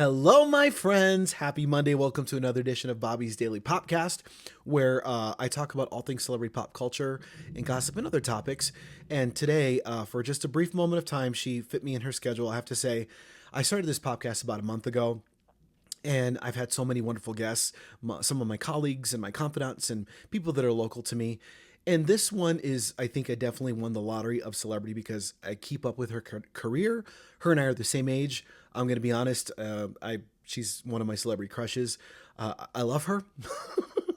Hello, my friends. Happy Monday. Welcome to another edition of Bobby's Daily PopCast, where I talk about all things celebrity pop culture and gossip and other topics. And today, for just a brief moment of time, she fit me in her schedule. I have to say, I started this podcast about a month ago. And I've had so many wonderful guests, some of my colleagues and my confidants and people that are local to me. And this one is, I think I definitely won the lottery of celebrity because I keep up with her career. Her and I are the same age. I'm going to be honest. She's one of my celebrity crushes. I love her.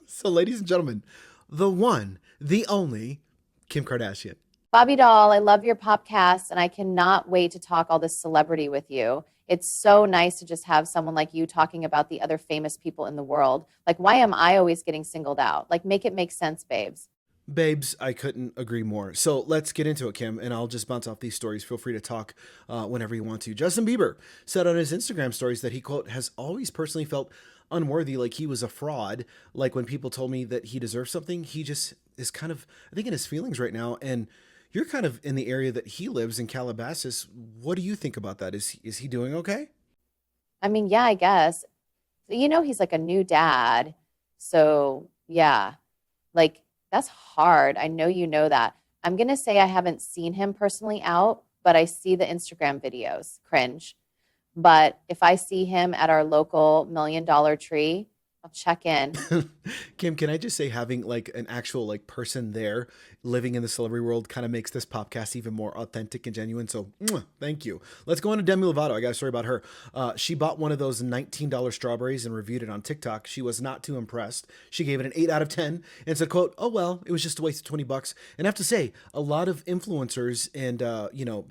So ladies and gentlemen, the one, the only Kim Kardashian. Bobby Doll, I love your podcast, and I cannot wait to talk all this celebrity with you. It's so nice to just have someone like you talking about the other famous people in the world. Like, why am I always getting singled out? Like, make it make sense, babes. Babes, I couldn't agree more. So let's get into it, Kim, and I'll just bounce off these stories. Feel free to talk whenever you want to. Justin Bieber said on his Instagram stories that he, quote, has always personally felt unworthy, like he was a fraud. Like when people told me that he deserved something, he just is kind of, I think, in his feelings right now. And you're kind of in the area that he lives in, Calabasas. What do you think about that? Is he doing okay? I mean, yeah, I guess. You know, he's like a new dad. So, yeah, like that's hard. I know you know that. I'm going to say I haven't seen him personally out, but I see the Instagram videos. Cringe. But if I see him at our local $1 million tree, I'll check in. Kim, can I just say having like an actual like person there living in the celebrity world kind of makes this podcast even more authentic and genuine. So thank you. Let's go on to Demi Lovato. I got a story about her. She bought one of those $19 strawberries and reviewed it on TikTok. She was not too impressed. She gave it an 8 out of 10 and said, quote, "Oh, well, it was just a waste of $20. And I have to say, a lot of influencers and,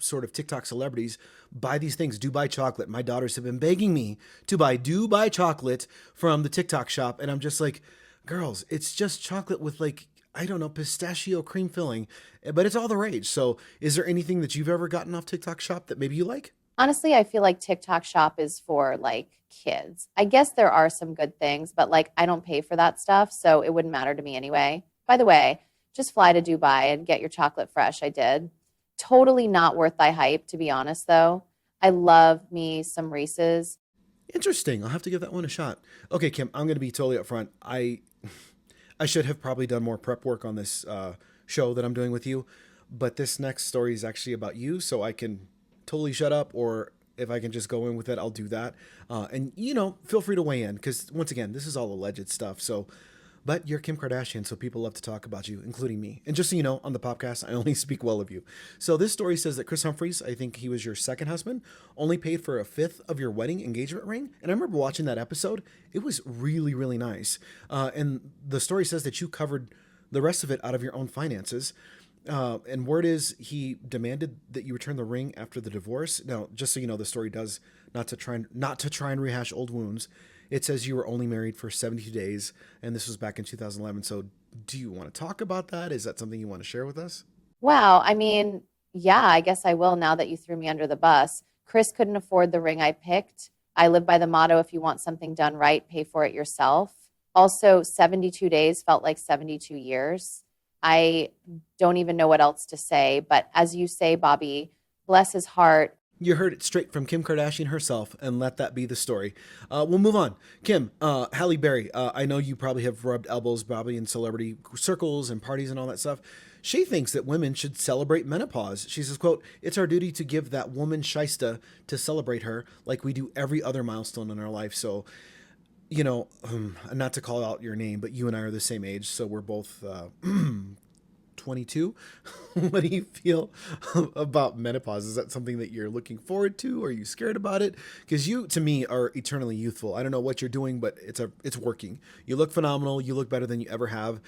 sort of TikTok celebrities buy these things. Dubai chocolate. My daughters have been begging me to buy Dubai chocolate from the TikTok shop. And I'm just like, girls, it's just chocolate with like, I don't know, pistachio cream filling, but it's all the rage. So is there anything that you've ever gotten off TikTok shop that maybe you like? Honestly, I feel like TikTok shop is for like kids. I guess there are some good things, but like I don't pay for that stuff, so it wouldn't matter to me anyway. By the way, just fly to Dubai and get your chocolate fresh. I did. Totally not worth thy hype, to be honest, though. I love me some Reese's. Interesting. I'll have to give that one a shot. Okay, Kim, I'm going to be totally upfront. I should have probably done more prep work on this show that I'm doing with you, but this next story is actually about you, so I can totally shut up, or if I can just go in with it, I'll do that. And, feel free to weigh in, because, once again, this is all alleged stuff, but you're Kim Kardashian, so people love to talk about you, including me. And just so you know, on the podcast, I only speak well of you. So this story says that Chris Humphries, I think he was your second husband, only paid for a fifth of your wedding engagement ring. And I remember watching that episode. It was really, really nice. And the story says that you covered the rest of it out of your own finances. And word is he demanded that you return the ring after the divorce. Now, just so you know, the story does not to try and rehash old wounds. It says you were only married for 72 days, and this was back in 2011. So do you want to talk about that? Is that something you want to share with us? Wow, I mean, yeah, I guess I will now that you threw me under the bus. Chris couldn't afford the ring I picked. I live by the motto, if you want something done right, pay for it yourself. Also, 72 days felt like 72 years. I don't even know what else to say, but as you say, Bobby, bless his heart. You heard it straight from Kim Kardashian herself, and let that be the story. We'll move on. Kim, Halle Berry, I know you probably have rubbed elbows probably in celebrity circles and parties and all that stuff. She thinks that women should celebrate menopause. She says, quote, "It's our duty to give that woman shysta to celebrate her like we do every other milestone in our life." So, not to call out your name, but you and I are the same age, so we're both 22. What do you feel about menopause? Is that something that you're looking forward to? Are you scared about it? Because you, to me, are eternally youthful. I don't know what you're doing, but it's working. You look phenomenal. You look better than you ever have.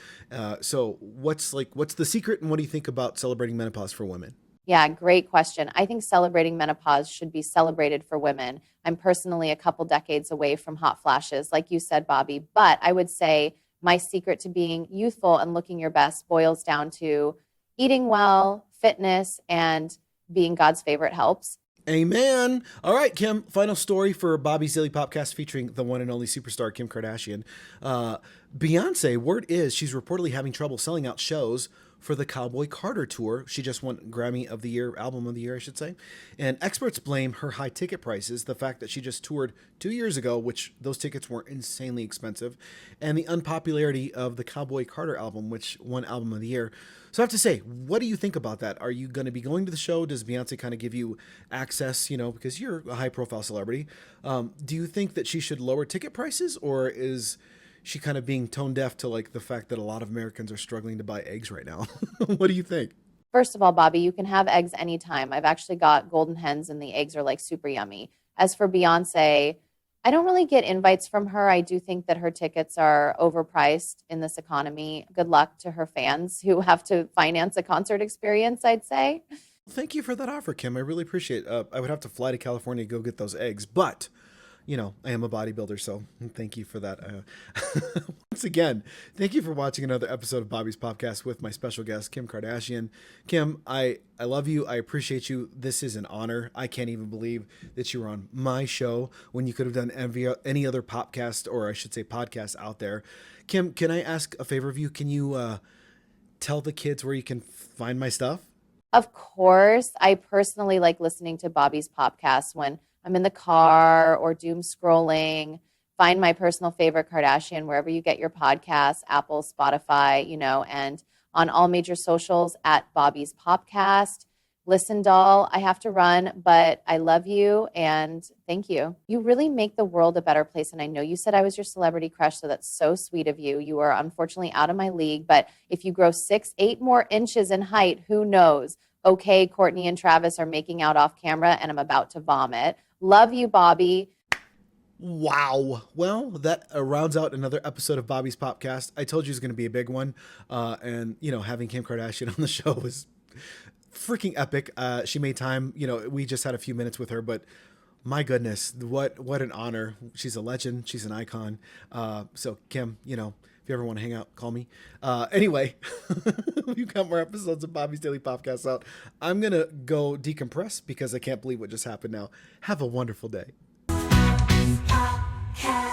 So what's the secret, and what do you think about celebrating menopause for women? Yeah, great question. I think celebrating menopause should be celebrated for women. I'm personally a couple decades away from hot flashes, like you said, Bobby, but I would say my secret to being youthful and looking your best boils down to eating well, fitness, and being God's favorite helps. Amen. All right, Kim, final story for Bobby's Daily Podcast featuring the one and only superstar Kim Kardashian. Beyonce, word is she's reportedly having trouble selling out shows for the Cowboy Carter tour. She just won Grammy of the Year, Album of the Year, I should say. And experts blame her high ticket prices, the fact that she just toured 2 years ago, which those tickets were insanely expensive, and the unpopularity of the Cowboy Carter album, which won Album of the Year. So I have to say, what do you think about that? Are you going to be going to the show? Does Beyonce kind of give you access, because you're a high profile celebrity? Do you think that she should lower ticket prices, or is she kind of being tone deaf to like the fact that a lot of Americans are struggling to buy eggs right now? What do you think? First of all, Bobby, you can have eggs anytime. I've actually got Golden Hens and the eggs are like super yummy. As for Beyonce, I don't really get invites from her. I do think that her tickets are overpriced in this economy. Good luck to her fans who have to finance a concert experience, I'd say. Thank you for that offer, Kim. I really appreciate it. I would have to fly to California to go get those eggs, but I am a bodybuilder, so thank you for that. Once again, thank you for watching another episode of Bobby's PopCast with my special guest, Kim Kardashian. Kim, I love you. I appreciate you. This is an honor. I can't even believe that you were on my show when you could have done any other PopCast, or I should say podcast out there. Kim, can I ask a favor of you? Can you tell the kids where you can find my stuff? Of course, I personally like listening to Bobby's PopCast when I'm in the car or doom scrolling. Find my personal favorite Kardashian wherever you get your podcasts, Apple, Spotify, and on all major socials at Bobby's PopCast. Listen, doll, I have to run, but I love you and thank you. You really make the world a better place. And I know you said I was your celebrity crush, so that's so sweet of you. You are unfortunately out of my league, but if you grow 6-8 more inches in height, who knows? Okay, Courtney and Travis are making out off camera and I'm about to vomit. Love you, Bobby. Wow. Well, that rounds out another episode of Bobby's PopCast. I told you it was going to be a big one. And having Kim Kardashian on the show was freaking epic. She made time. We just had a few minutes with her, but my goodness, what an honor. She's a legend. She's an icon. So Kim, if you ever want to hang out, call me. Anyway, we've got more episodes of Bobby's Daily Podcast out. I'm going to go decompress because I can't believe what just happened now. Have a wonderful day. Podcast.